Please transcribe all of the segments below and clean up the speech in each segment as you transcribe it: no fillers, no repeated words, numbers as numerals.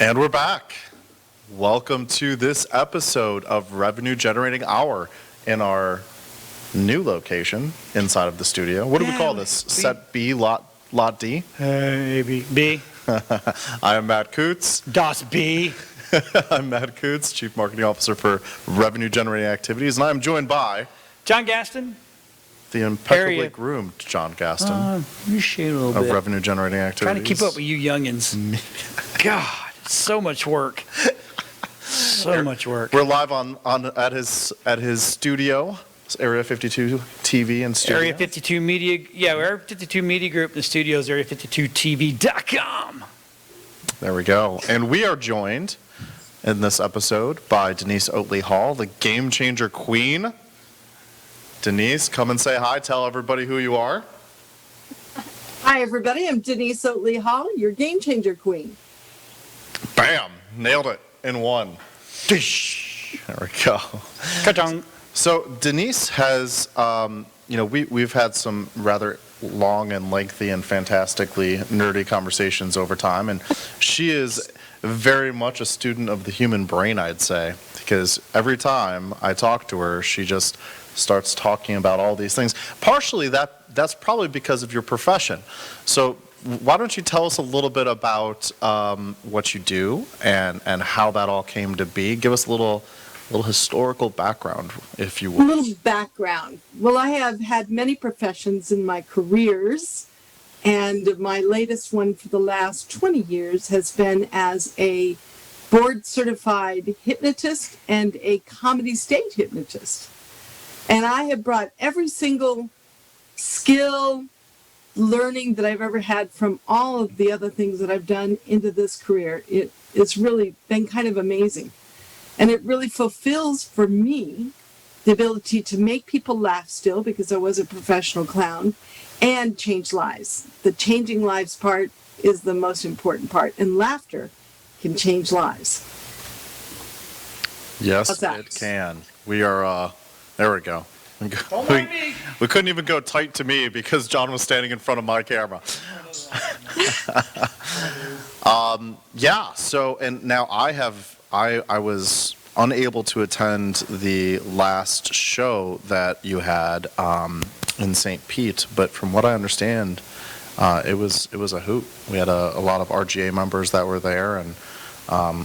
And we're back. Welcome to this episode of Revenue Generating Hour in our new location inside of the studio. What do we call this? Set B, lot D? B. I am Matt Coots. Das B. I'm Matt Coots, Chief Marketing Officer for Revenue Generating Activities, and I'm joined by John Gaston. The impeccably groomed John Gaston You shade a little of bit. Revenue Generating Activities. Trying to keep up with you youngins. God, so much work. So much work. We're live at his studio, Area 52 TV and studio. Area 52 Media. Yeah, Area 52 Media Group. The studio is area52tv.com. There we go. And we are joined in this episode by Denise Oatley Hall, the Game Changer Queen. Denise, come and say hi. Tell everybody who you are. Hi, everybody. I'm Denise Oatley Hall, your Game Changer Queen. Bam! Nailed it in one. There we go. Ka-chung. So Denise has, we've had some rather long and lengthy and fantastically nerdy conversations over time, and she is very much a student of the human brain, I'd say, because every time I talk to her, she just starts talking about all these things. Partially that's probably because of your profession. So why don't you tell us a little bit about what you do and how that all came to be? Give us a little historical background, if you would. A little background. Well, I have had many professions in my careers, and my latest one for the last 20 years has been as a Board Certified Hypnotist and a Comedy Stage Hypnotist. And I have brought every single skill, learning that I've ever had from all of the other things that I've done into this career. It's really been kind of amazing. And it really fulfills for me the ability to make people laugh still, because I was a professional clown, and change lives. The changing lives part is the most important part, and laughter can change lives. Yes, it can. We are, there we go. Don't mind me. We couldn't even go tight to me because John was standing in front of my camera. So, and now I was unable to attend the last show that you had in St. Pete, but from what I understand, it was a hoot. We had a lot of RGA members that were there, and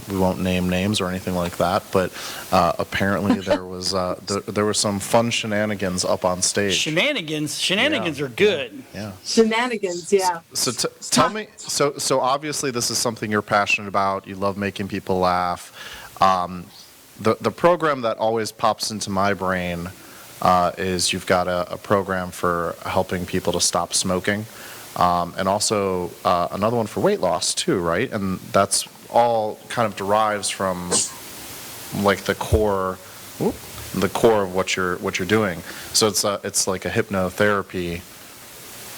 we won't name names or anything like that, but apparently there were some fun shenanigans up on stage. Shenanigans are good. Yeah. Shenanigans, yeah. So tell me, so obviously this is something you're passionate about. You love making people laugh. The program that always pops into my brain is you've got a program for helping people to stop smoking, and also another one for weight loss too, right? And that's all kind of derives from like the core of what you're doing. So it's like a hypnotherapy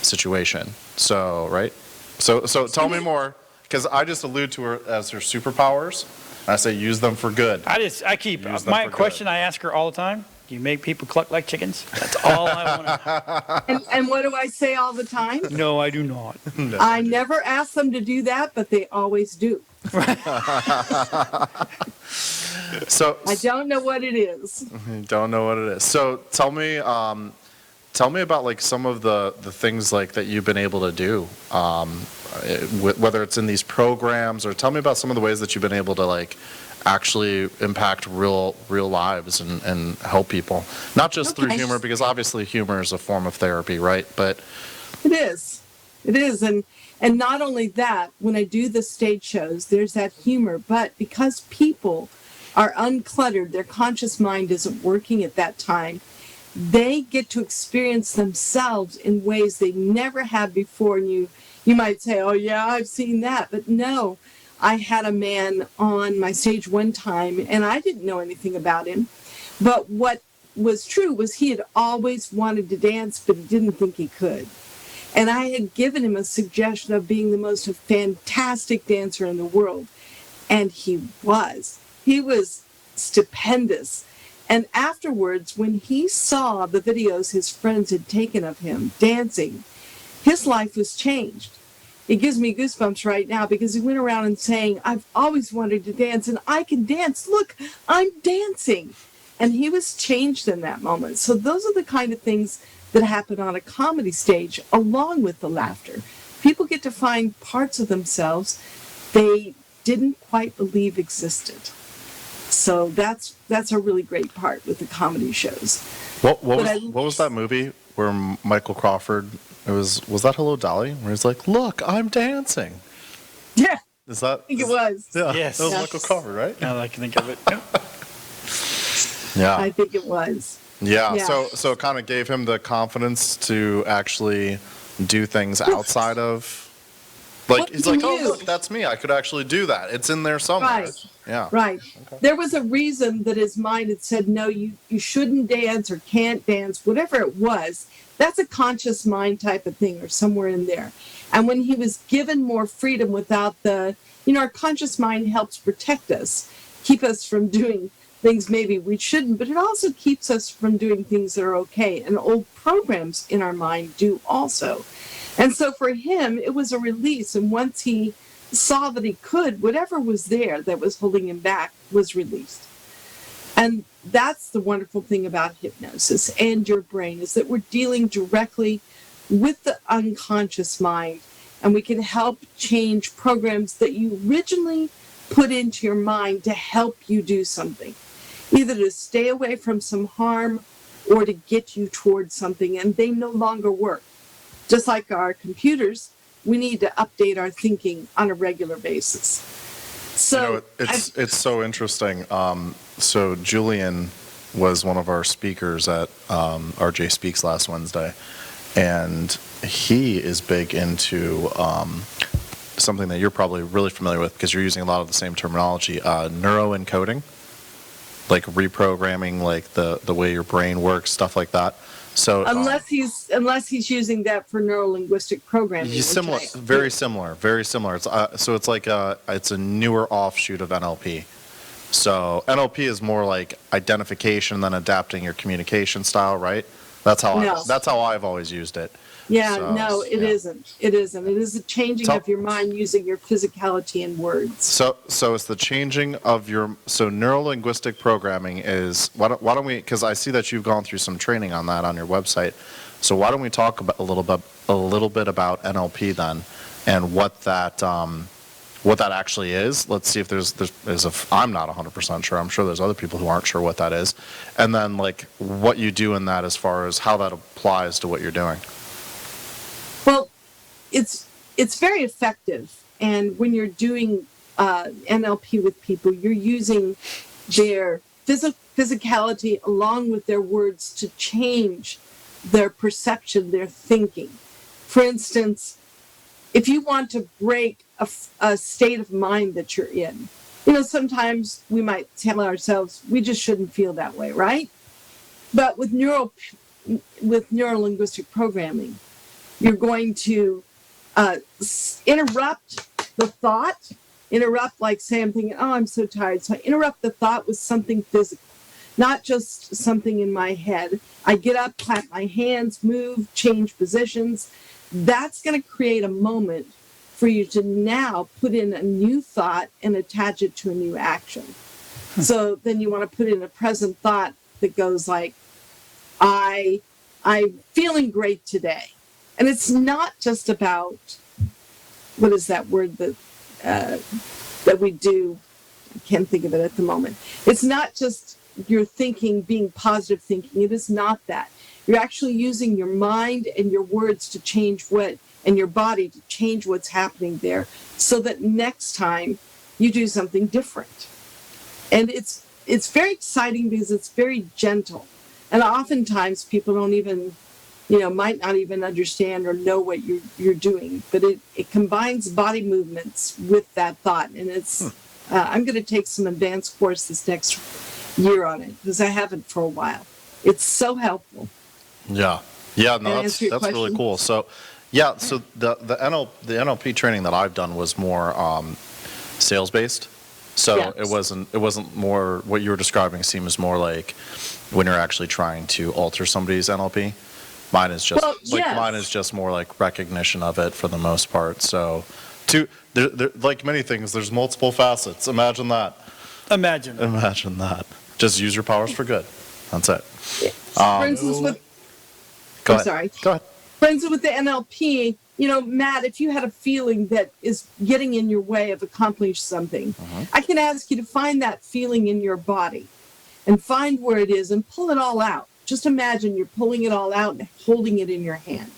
situation. So right. So tell me more, because I just allude to her as her superpowers. I say use them for good. I keep my question. I ask her all the time. Do you make people cluck like chickens? That's all I want to. And what do I say all the time? No, I do not. No. I never ask them to do that, but they always do. So I don't know what it is. Don't know what it is. So tell me about like some of the things like that you've been able to do, whether it's in these programs, or tell me about some of the ways that you've been able to like actually impact real lives and help people, not just through humor, because obviously humor is a form of therapy, right? But it is, and not only that, when I do the stage shows, there's that humor, but because people are uncluttered, their conscious mind isn't working at that time, they get to experience themselves in ways they never have before. And you might say, oh yeah, I've seen that, but no. I had a man on my stage one time, and I didn't know anything about him. But what was true was he had always wanted to dance, but he didn't think he could. And I had given him a suggestion of being the most fantastic dancer in the world. And he was. He was stupendous. And afterwards, when he saw the videos his friends had taken of him dancing, his life was changed. it gives me goosebumps right now because he went around and saying, I've always wanted to dance and I can dance. Look, I'm dancing. And he was changed in that moment. So those are the kind of things that happen on a comedy stage along with the laughter. People get to find parts of themselves they didn't quite believe existed. So that's a really great part with the comedy shows. What was that movie where Michael Crawford, was that Hello Dolly? Where he's like, look, I'm dancing. Yeah. Is that? I think it was. Yeah, Yes. that was Yes. Michael Crawford, right? Now that I can think of it. Yeah. I think it was. Yeah, Yeah. so it kind of gave him the confidence to actually do things outside of, like, What he's he like, oh, knew. look, that's me. I could actually do that. It's in there somewhere. Right. Yeah. Right. There was a reason that his mind had said, no, you shouldn't dance or can't dance, whatever it was. That's a conscious mind type of thing or somewhere in there. And when he was given more freedom without our conscious mind helps protect us, keep us from doing things maybe we shouldn't, but it also keeps us from doing things that are okay. And old programs in our mind do also. And so for him, it was a release. And once he saw that he could, whatever was there that was holding him back was released. And that's the wonderful thing about hypnosis and your brain, is that we're dealing directly with the unconscious mind, and we can help change programs that you originally put into your mind to help you do something, either to stay away from some harm or to get you towards something, and they no longer work. Just like our computers, we need to update our thinking on a regular basis. So it's so interesting. So Julian was one of our speakers at RGA Speaks last Wednesday, and he is big into something that you're probably really familiar with because you're using a lot of the same terminology, neuroencoding, like reprogramming, like the way your brain works, stuff like that. So unless he's using that for neuro-linguistic programming, similar, very similar. It's like it's a newer offshoot of NLP. So NLP is more like identification than adapting your communication style, right? That's how I've always used it. Yeah, So, no, it yeah. isn't. It isn't. It is a changing of your mind using your physicality and words. So it's the changing of so neuro-linguistic programming is, why don't we, because I see that you've gone through some training on that on your website. So why don't we talk about a little bit about NLP then, and what that actually is. Let's see if I'm not 100% sure. I'm sure there's other people who aren't sure what that is. And then like what you do in that as far as how that applies to what you're doing. Well, it's very effective. And when you're doing NLP with people, you're using their physicality along with their words to change their perception, their thinking. For instance, if you want to break a state of mind that you're in, sometimes we might tell ourselves, we just shouldn't feel that way, right? But with neuro-linguistic programming, you're going to interrupt the thought, like say I'm thinking, oh, I'm so tired. So I interrupt the thought with something physical, not just something in my head. I get up, clap my hands, move, change positions. That's going to create a moment for you to now put in a new thought and attach it to a new action. So then you want to put in a present thought that goes like, I'm feeling great today. And it's not just about, what is that word that we do? I can't think of it at the moment. It's not just your thinking being positive thinking. It is not that. You're actually using your mind and your words to change and your body to change what's happening there, so that next time you do something different. And it's very exciting because it's very gentle. And oftentimes people don't even, might not even understand or know what you're doing, but it combines body movements with that thought. And it's, I'm going to take some advanced course this next year on it because I haven't for a while. It's so helpful. No, that's really cool. So, so the NLP training that I've done was more sales based. So Yes. it wasn't more what you were describing. Seems more like when you're actually trying to alter somebody's NLP. Mine is just Well, mine is just more like recognition of it for the most part. So, like many things, there's multiple facets. Imagine that. Imagine that. Imagine that. Just use your powers for good. That's it. For instance, Go I'm ahead. sorry. Go ahead. For instance, with the NLP, Matt, if you had a feeling that is getting in your way of accomplishing something, I can ask you to find that feeling in your body and find where it is and pull it all out. Just imagine you're pulling it all out and holding it in your hand.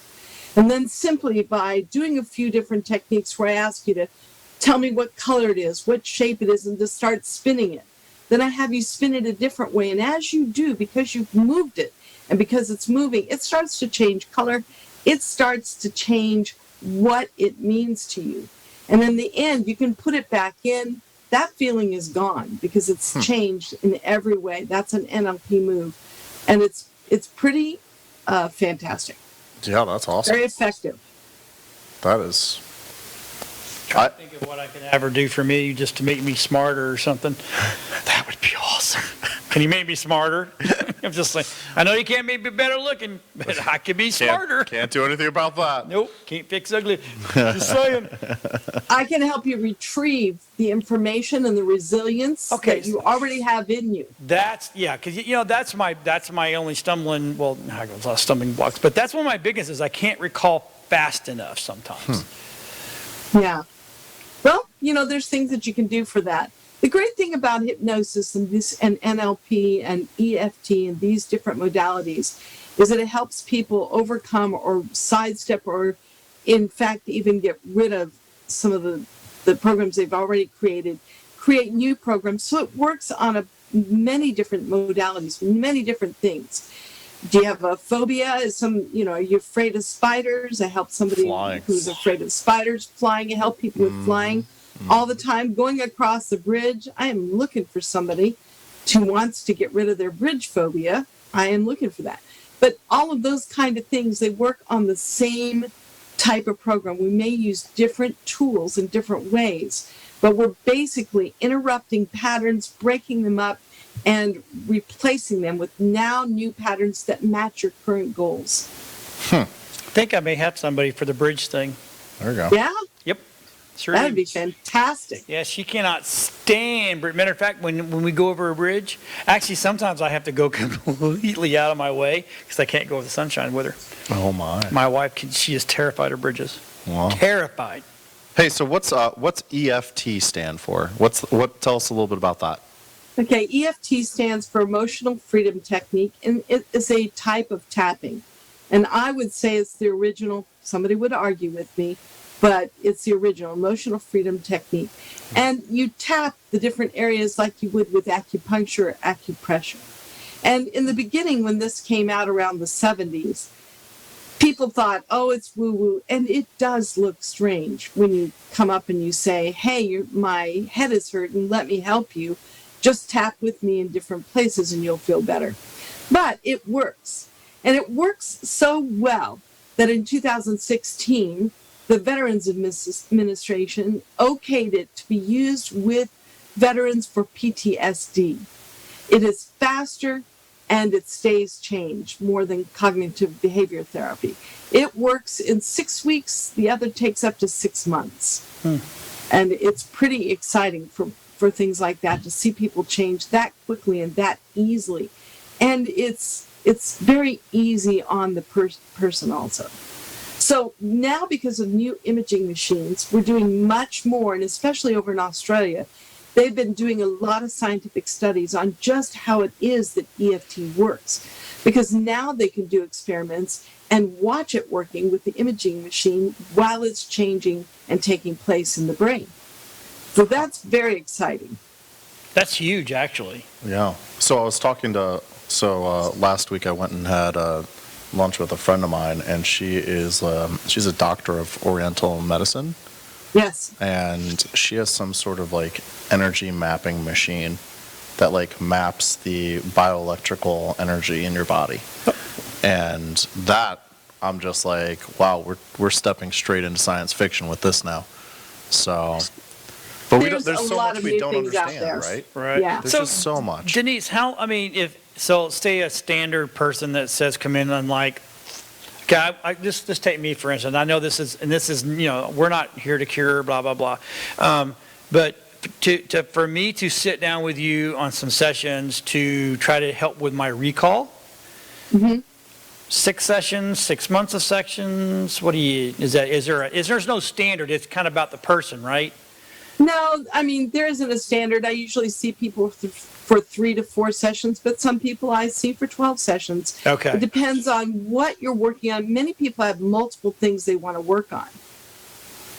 And then simply by doing a few different techniques where I ask you to tell me what color it is, what shape it is, and to start spinning it. Then I have you spin it a different way. And as you do, because you've moved it and because it's moving, it starts to change color. It starts to change what it means to you. And in the end, you can put it back in. That feeling is gone because it's changed in every way. That's an NLP move. And it's pretty fantastic. Yeah, that's awesome. Very effective. That is. Trying to think of what I could ever do for me just to make me smarter or something. That would be awesome. Can you make me smarter? I'm just like, I know you can't make me better looking, but I can be smarter. Can't do anything about that. Nope, can't fix ugly. Just saying. I can help you retrieve the information and the resilience that you already have in you. Because that's my only stumbling. Well, I got a lot of stumbling blocks, but that's one of my biggest is I can't recall fast enough sometimes. Yeah. Well, there's things that you can do for that. The great thing about hypnosis and NLP and EFT and these different modalities is that it helps people overcome or sidestep or, in fact, even get rid of some of the programs they've already created, create new programs. So it works on many different modalities, many different things. Do you have a phobia? Are you afraid of spiders? I help somebody who's afraid of spiders flying. I help people with flying all the time. Going across the bridge, I am looking for somebody who wants to get rid of their bridge phobia. I am looking for that. But all of those kind of things, they work on the same type of program. We may use different tools in different ways, but we're basically interrupting patterns, breaking them up, and replacing them with now new patterns that match your current goals. I think I may have somebody for the bridge thing. There you go. Yeah? Yep. Sure That'd do. be fantastic. Yeah, she cannot stand. Matter of fact, when we go over a bridge, actually sometimes I have to go completely out of my way because I can't go with the sunshine with her. Oh my. My wife, she is terrified of bridges. Wow. Terrified. Hey, so what's EFT stand for? Tell us a little bit about that. Okay, EFT stands for Emotional Freedom Technique, and it is a type of tapping. And I would say it's the original. Somebody would argue with me, but it's the original Emotional Freedom Technique. And you tap the different areas like you would with acupuncture or acupressure. And in the beginning, when this came out around the 70s, people thought, oh, it's woo-woo. And it does look strange when you come up and you say, hey, my head is hurting, let me help you. Just tap with me in different places and you'll feel better. But it works. And it works so well that in 2016, the Veterans Administration okayed it to be used with veterans for PTSD. It is faster and it stays changed more than cognitive behavior therapy. It works in 6 weeks. The other takes up to 6 months. And it's pretty exciting for things like that, to see people change that quickly and that easily. And it's very easy on the person also. So now, because of new imaging machines, we're doing much more, and especially over in Australia, they've been doing a lot of scientific studies on just how it is that EFT works. Because now they can do experiments and watch it working with the imaging machine while it's changing and taking place in the brain. So that's very exciting. That's huge, actually. Yeah. So I was talking last week I went and had lunch with a friend of mine, and she's a doctor of Oriental medicine. Yes. And she has some sort of like energy mapping machine that like maps the bioelectrical energy in your body. And that, I'm just like, wow, we're stepping straight into science fiction with this now. So, but there's so much we don't understand, right? Right. Yeah. There's just so much. Denise, say a standard person that says come in on like Okay, just take me for instance. I know this is, we're not here to cure, blah, blah, blah. But for me to sit down with you on some sessions to try to help with my recall, 6 sessions, 6 months of sessions, there's no standard, it's kind of about the person, right? No, I mean, there isn't a standard. I usually see people for 3 to 4 sessions, but some people I see for 12 sessions. Okay. It depends on what you're working on. Many people have multiple things they want to work on.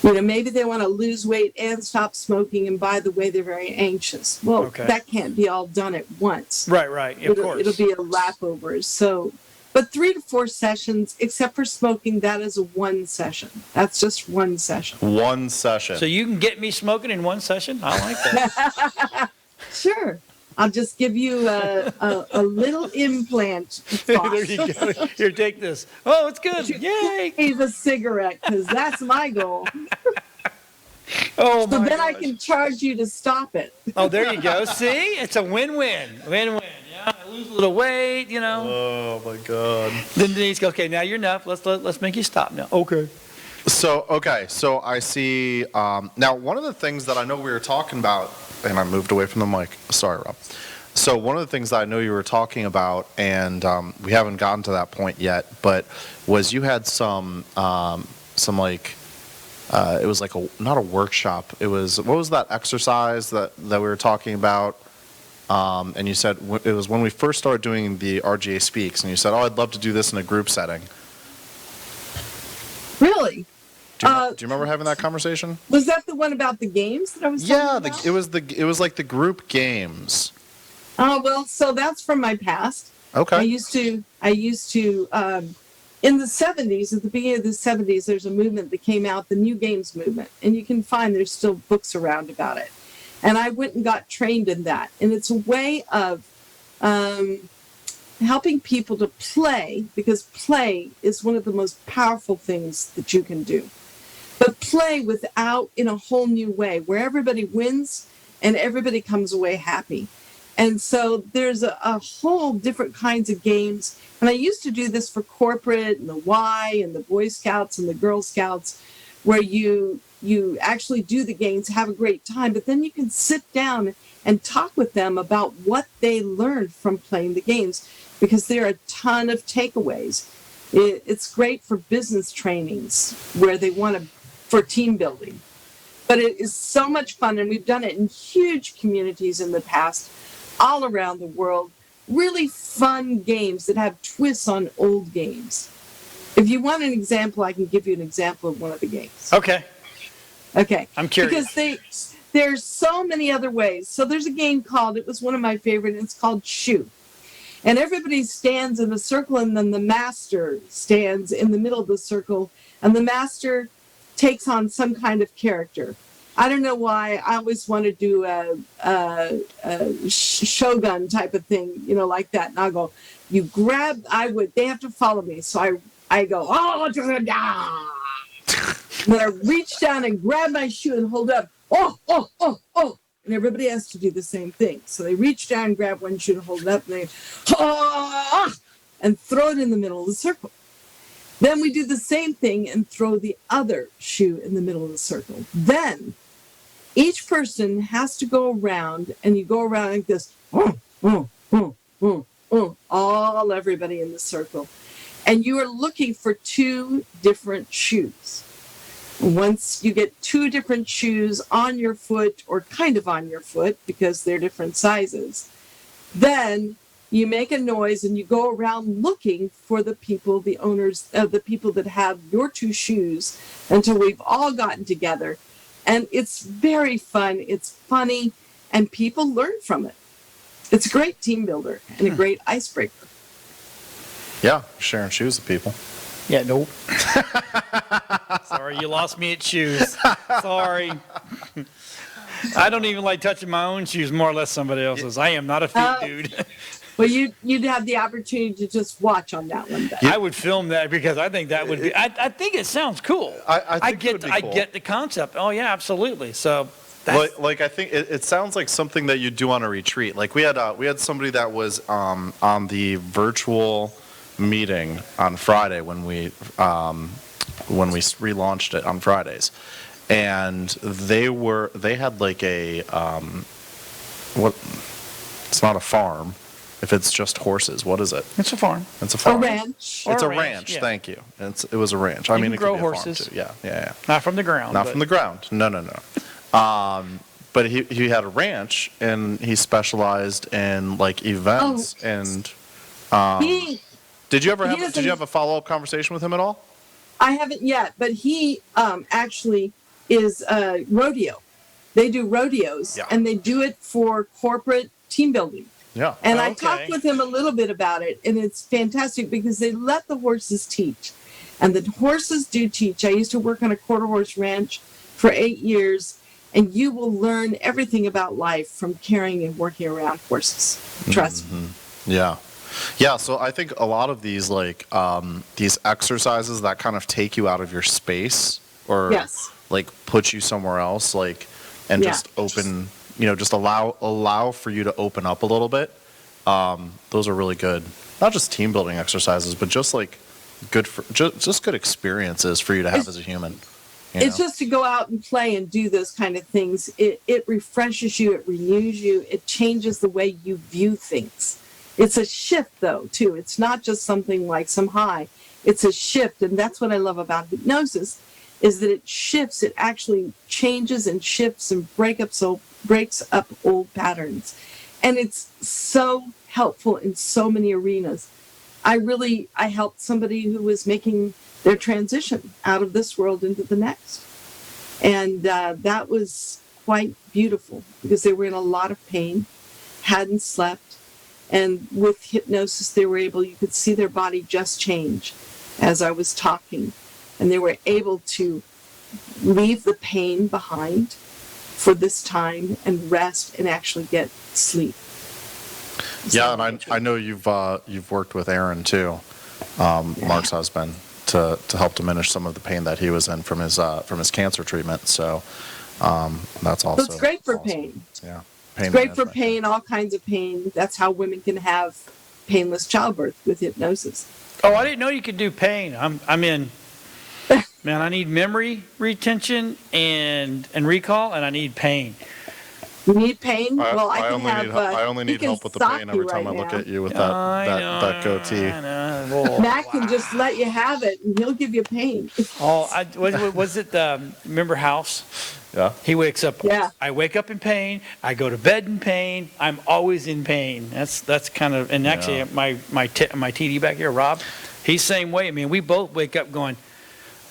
Maybe they want to lose weight and stop smoking, and by the way, they're very anxious. Well, that can't be all done at once. Right, of course. It'll be a lap over. So, but 3 to 4 sessions, except for smoking, that is a 1 session. That's just 1 session. 1 session. So you can get me smoking in 1 session? I like that. Sure. I'll just give you a little implant. There you go. Here, take this. Oh, it's good. Yay. Save a cigarette, because that's my goal. Oh, so my then gosh. I can charge you to stop it. Oh, there you go. See? It's a win-win. Win-win. Yeah, I lose a little weight, Oh, my God. Then Denise goes, okay, now you're enough. Let's make you stop now. Okay. So I see, now one of the things that I know we were talking about, and I moved away from the mic, sorry, Rob. So one of the things that I know you were talking about, and we haven't gotten to that point yet, but was you had some like, it was like not a workshop, it was, what was that exercise that we were talking about? And you said, it was when we first started doing the RGA Speaks, and you said, oh, I'd love to do this in a group setting. Really? Do you remember having that conversation? Was that the one about the games that I was talking about? It was like the group games. Oh, well, so that's from my past. Okay. I used to, in the 70s, at the beginning of the 70s, there's a movement that came out, the New Games movement. And you can find there's still books around about it. And I went and got trained in that. And it's a way of helping people to play, because play is one of the most powerful things that you can do. But play in a whole new way, where everybody wins and everybody comes away happy. And so there's a whole different kinds of games. And I used to do this for corporate and the Y and the Boy Scouts and the Girl Scouts, where you actually do the games, have a great time, but then you can sit down and talk with them about what they learned from playing the games, because there are a ton of takeaways. It's great for business trainings where they want to, for team building. But it is so much fun, and we've done it in huge communities in the past, all around the world. Really fun games that have twists on old games. If you want an example, I can give you an example of one of the games. Okay. I'm curious. Because there's so many other ways. So there's a game called, it was one of my favorite, it's called Shoe. And everybody stands in a circle, and then the master stands in the middle of the circle, and the master takes on some kind of character. I don't know why. I always want to do a shogun type of thing, like that. And I'll go, they have to follow me. So I go, oh, da. Then I reach down and grab my shoe and hold up, oh. And everybody has to do the same thing. So they reach down, grab one shoe and hold it up, and they, and throw it in the middle of the circle. Then we do the same thing and throw the other shoe in the middle of the circle. Then each person has to go around, and you go around like this, all everybody in the circle. And you are looking for 2 different shoes. Once you get 2 different shoes on your foot, or kind of on your foot, because they're different sizes, then you make a noise and you go around looking for the people, the owners, the people that have your 2 shoes, until we've all gotten together. And it's very fun, it's funny, and people learn from it. It's a great team builder and a great icebreaker. Yeah, sharing shoes with people. Yeah, nope. Sorry, you lost me at shoes. Sorry. I don't even like touching my own shoes, more or less somebody else's. I am not a feet dude. Well, you'd have the opportunity to just watch on that one day. I would film that, because I think that would be. I think it sounds cool. I think it would be cool. I get the concept. Oh yeah, absolutely. So. Like I think it sounds like something that you do on a retreat. Like we had somebody that was on the virtual meeting on Friday when we relaunched it on Fridays, and they had like a what? It's not a farm. If it's just horses, what is it? It's a farm. It's a farm. A ranch. It's Or a a ranch, ranch. yeah. Thank you. It was a ranch. I mean, can it grow could be a farm horses. too. Yeah. Not from the ground. Not but- from the ground. No. But he had a ranch, and he specialized in like events. And He, did you ever he have doesn't- did you have a follow up conversation with him at all? I haven't yet, but he actually is rodeo. They do rodeos, Yeah. and they do it for corporate team building. Yeah. And I Okay. talked with him a little bit about it, and it's fantastic because they let the horses teach. And the horses do teach. I used to work on a quarter horse ranch for 8 years, and you will learn everything about life from caring and working around horses. Trust me. Yeah. Yeah, so I think a lot of these like these exercises that kind of take you out of your space or Yes. like put you somewhere else, like and Yeah. just open, just allow for you to open up a little bit. Those are really good. Not just team building exercises, but just like good for just good experiences for you to have It's- as a human. It's just to go out and play and do those kind of things. It refreshes you, it renews you, it changes the way you view things. It's a shift, though, too. It's not just something like some high. It's a shift, and that's what I love about hypnosis, is that it shifts. It actually changes and shifts and breaks up old patterns. And it's so helpful in so many arenas. I helped somebody who was making their transition out of this world into the next. And that was quite beautiful because they were in a lot of pain, hadn't slept. And with hypnosis, you could see their body just change as I was talking. And they were able to leave the pain behind for this time and rest and actually get sleep. Yeah, and I know you've worked with Aaron too, Mark's husband, to help diminish some of the pain that he was in from his cancer treatment. So that's also So it's great for awesome. pain. Yeah, It's great for management. pain, all kinds of pain. That's how women can have painless childbirth with hypnosis. Oh, I didn't know you could do pain. I'm in. Man, I need memory retention and recall, and I need pain. You need pain? I can only have. need I only he need can help with the sock pain you every time right I look now. at you with I that goatee. know. Matt can just let you have it, and he'll give you pain. Oh, was it remember House? Yeah. He wakes up. Yeah. I wake up in pain. I go to bed in pain. I'm always in pain. That's kind of, and actually Yeah. my TD back here, Rob, he's same way. I mean, we both wake up going,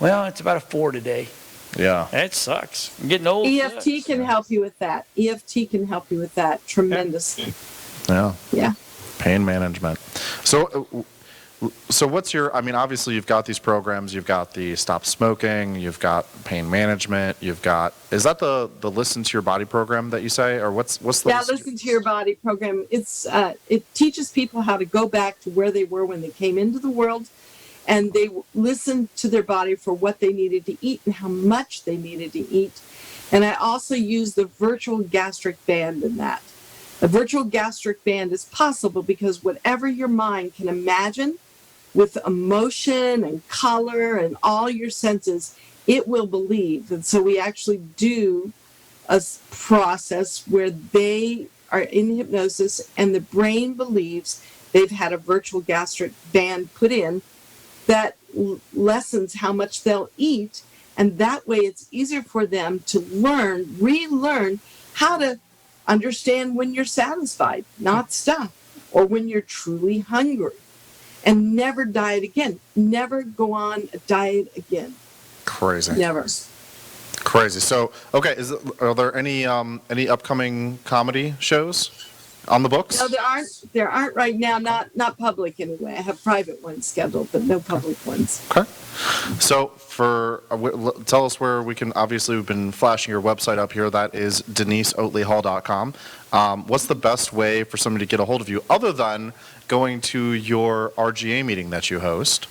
well, it's about a 4 today. Yeah. That sucks. I'm getting old. EFT sucks. can help you with that. EFT can help you with that tremendously. Yeah. Yeah. Pain management. So what's your, I mean, obviously you've got these programs, you've got the stop smoking, you've got pain management, you've got, is that the listen to your body program that you say, or what's the Yeah, Listen to Your Body program. It teaches people how to go back to where they were when they came into the world, and they listen to their body for what they needed to eat and how much they needed to eat. And I also use the virtual gastric band in that. The virtual gastric band is possible because whatever your mind can imagine with emotion and color and all your senses, it will believe. And so we actually do a process where they are in hypnosis and the brain believes they've had a virtual gastric band put in that lessens how much they'll eat. And that way it's easier for them to relearn how to understand when you're satisfied, not stuffed, or when you're truly hungry. And never diet again. Never go on a diet again. Crazy. Never. Crazy. So, okay, are there any upcoming comedy shows on the books? No, there aren't right now, not public anyway. I have private ones scheduled, but no public ones. Okay. So tell us where we can, obviously we've been flashing your website up here. That is DeniseOatleyHall.com. What's the best way for somebody to get a hold of you other than going to your RGA meeting that you host?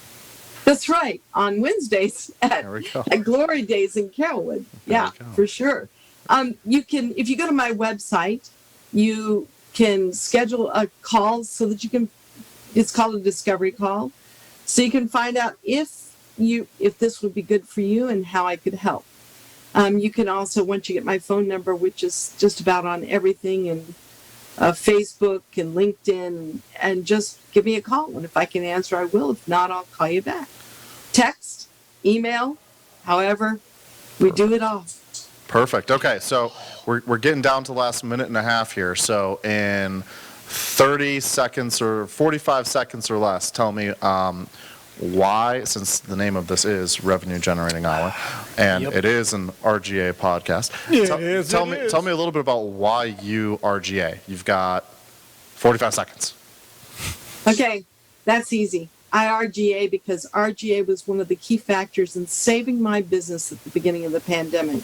That's right. On Wednesdays at There we go. Glory Days in Carrollwood. Yeah, There we go. for sure. You can, if you go to my website, you can schedule a call so that you can, it's called a discovery call, so you can find out if this would be good for you and how I could help. You can also, once you get my phone number, which is just about on everything, and Facebook and LinkedIn, and just give me a call. And if I can answer, I will. If not, I'll call you back. Text, email, however, we do it all. Perfect. Okay, so we're getting down to the last minute and a half here. So in 30 seconds or 45 seconds or less, tell me why, since the name of this is Revenue Generating Hour, and it is an RGA podcast. Tell me a little bit about why you RGA. You've got 45 seconds. Okay, that's easy. I RGA because RGA was one of the key factors in saving my business at the beginning of the pandemic.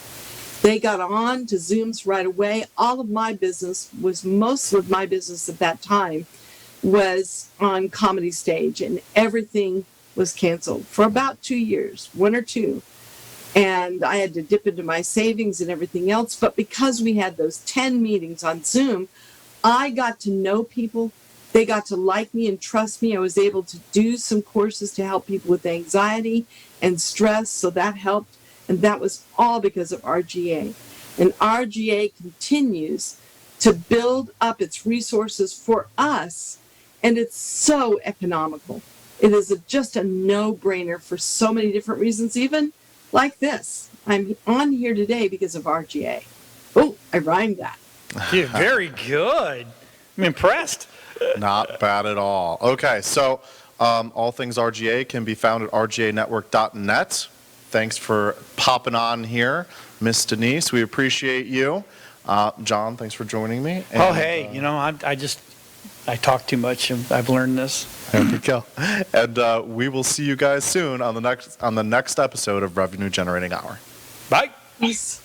They got on to Zooms right away. Most of my business at that time was on Comedy Stage, and everything was canceled for about 2 years, 1 or 2. And I had to dip into my savings and everything else. But because we had those 10 meetings on Zoom, I got to know people. They got to like me and trust me. I was able to do some courses to help people with anxiety and stress, so that helped. And that was all because of RGA. And RGA continues to build up its resources for us, and it's so economical. It is just a no-brainer for so many different reasons, even like this. I'm on here today because of RGA. Oh, I rhymed that. Yeah, very good. I'm impressed. Not bad at all. Okay, so all things RGA can be found at rganetwork.net. Thanks for popping on here, Miss Denise. We appreciate you. John, thanks for joining me. And, I talk too much, and I've learned this. There we go. And we will see you guys soon on the next episode of Revenue Generating Hour. Bye. Peace.